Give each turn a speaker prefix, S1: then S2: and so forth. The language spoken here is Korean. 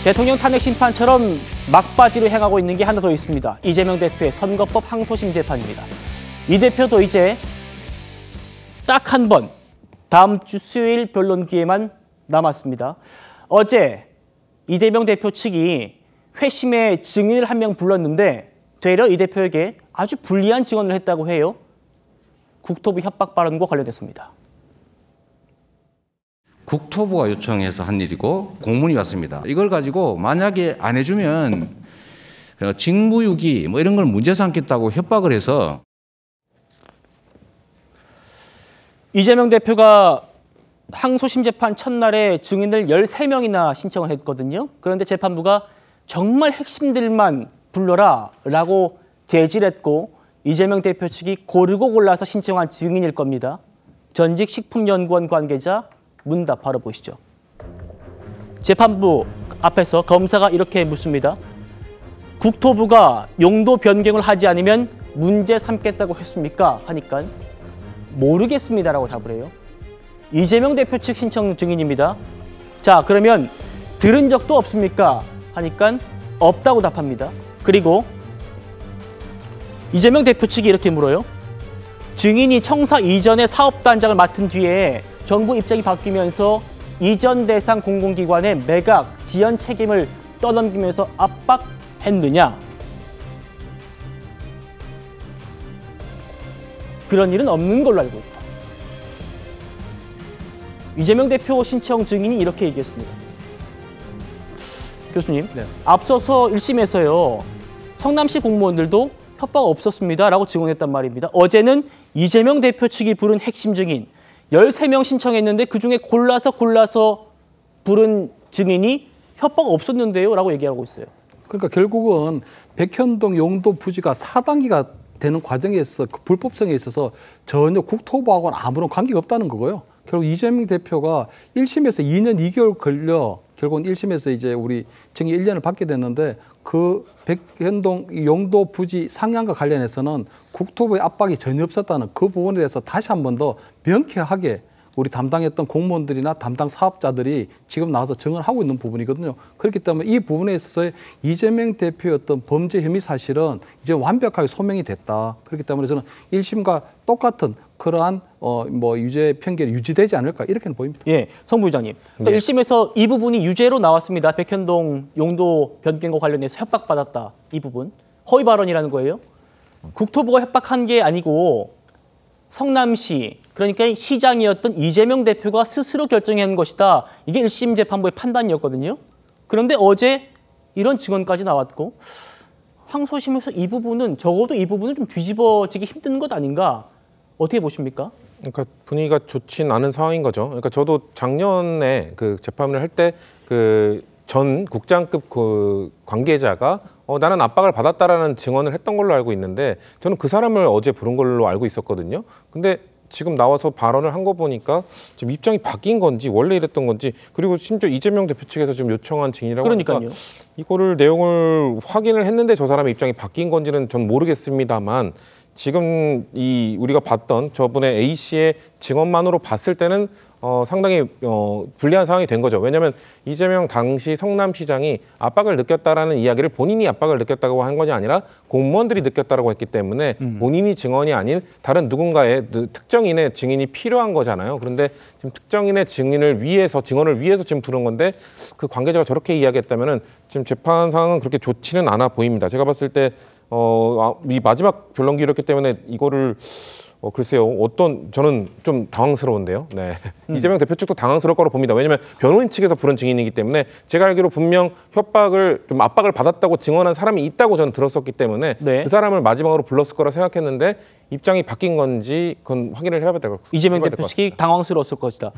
S1: 대통령 탄핵 심판처럼 막바지로 향하고 있는 게 하나 더 있습니다. 이재명 대표의 선거법 항소심 재판입니다. 이 대표도 이제 딱 한 번, 다음 주 수요일 변론 기회만 남았습니다. 어제 이재명 대표 측이 회심의 증인을 한 명 불렀는데 되려 이 대표에게 아주 불리한 증언을 했다고 해요. 국토부 협박 발언과 관련됐습니다.
S2: 국토부가 요청해서 한 일이고 공문이 왔습니다. 이걸 가지고 만약에 안 해주면 직무유기 뭐 이런 걸 문제 삼겠다고 협박을 해서
S1: 이재명 대표가 항소심 재판 첫날에 증인을 13명이나 신청을 했거든요. 그런데 재판부가 정말 핵심들만 불러라 라고 제지했고 이재명 대표 측이 고르고 골라서 신청한 증인일 겁니다. 전직 식품연구원 관계자 문답 바로 보시죠. 재판부 앞에서 검사가 이렇게 묻습니다. 국토부가 용도 변경을 하지 않으면 문제 삼겠다고 했습니까? 하니까 모르겠습니다라고 답을 해요. 이재명 대표 측 신청 증인입니다. 자, 그러면 들은 적도 없습니까? 하니까 없다고 답합니다. 그리고 이재명 대표 측이 이렇게 물어요. 증인이 청사 이전에 사업단장을 맡은 뒤에 정부 입장이 바뀌면서 이전 대상 공공기관의 매각, 지연 책임을 떠넘기면서 압박했느냐? 그런 일은 없는 걸로 알고 있다. 이재명 대표 신청 증인이 이렇게 얘기했습니다. 교수님, 네. 앞서서 1심에서요. 성남시 공무원들도 협박 없었습니다라고 증언했단 말입니다. 어제는 이재명 대표 측이 부른 핵심 증인 13명 신청했는데 그중에 골라서 부른 증인이 협박 없었는데요 라고 얘기하고 있어요.
S3: 그러니까 결국은 백현동 용도 부지가 4단계가 되는 과정에 있어서 그 불법성에 있어서 전혀 국토부하고는 아무런 관계가 없다는 거고요. 결국 이재명 대표가 1심에서 2년 2개월 걸려 결국은 1심에서 이제 우리 증인 1년을 받게 됐는데 그 백현동 용도 부지 상향과 관련해서는 국토부의 압박이 전혀 없었다는 그 부분에 대해서 다시 한 번 더 명쾌하게 우리 담당했던 공무원들이나 담당 사업자들이 지금 나와서 증언하고 있는 부분이거든요. 그렇기 때문에 이 부분에 있어서 이재명 대표의 어떤 범죄 혐의 사실은 이제 완벽하게 소명이 됐다. 그렇기 때문에 저는 1심과 똑같은 그러한 유죄 편결이 유지되지 않을까 이렇게는 보입니다.
S1: 예, 성 부의장님. 네. 1심에서 이 부분이 유죄로 나왔습니다. 백현동 용도 변경과 관련해서 협박받았다. 이 부분. 허위 발언이라는 거예요. 국토부가 협박한 게 아니고 성남시, 그러니까 시장이었던 이재명 대표가 스스로 결정한 것이다. 이게 1심 재판부의 판단이었거든요. 그런데 어제 이런 증언까지 나왔고 항소심에서 이 부분은 적어도 이 부분은 좀 뒤집어지기 힘든 것 아닌가? 어떻게 보십니까?
S4: 그러니까 분위기가 좋진 않은 상황인 거죠. 그러니까 저도 작년에 그 재판을 할 때 그 전 국장급 그 관계자가 나는 압박을 받았다라는 증언을 했던 걸로 알고 있는데 저는 그 사람을 어제 부른 걸로 알고 있었거든요. 근데 지금 나와서 발언을 한 거 보니까 지금 입장이 바뀐 건지 원래 이랬던 건지 그리고 심지어 이재명 대표 측에서 지금 요청한 증인이라고 하니까 이거를 내용을 확인을 했는데 저 사람의 입장이 바뀐 건지는 전 모르겠습니다만 지금 우리가 봤던 저분의 A 씨의 증언만으로 봤을 때는 상당히 불리한 상황이 된 거죠. 왜냐하면 이재명 당시 성남시장이 압박을 느꼈다라는 이야기를 본인이 압박을 느꼈다고 한 것이 아니라 공무원들이 느꼈다고 했기 때문에 본인이 증언이 아닌 다른 누군가의 특정인의 증인이 필요한 거잖아요. 그런데 지금 특정인의 증언을 위해서 지금 부른 건데 그 관계자가 저렇게 이야기했다면은 지금 재판 상황은 그렇게 좋지는 않아 보입니다. 제가 봤을 때 이 마지막 변론기였기 때문에 이거를 글쎄요. 저는 좀 당황스러운데요. 네. 이재명 대표 측도 당황스러울 거로 봅니다. 왜냐하면 변호인 측에서 부른 증인이기 때문에 제가 알기로 분명 압박을 받았다고 증언한 사람이 있다고 저는 들었었기 때문에 네. 그 사람을 마지막으로 불렀을 거라 생각했는데 입장이 바뀐 건지 그건 확인을 해야 될 것 같습니다.
S1: 이재명 대표 측이 당황스러웠을 것이다.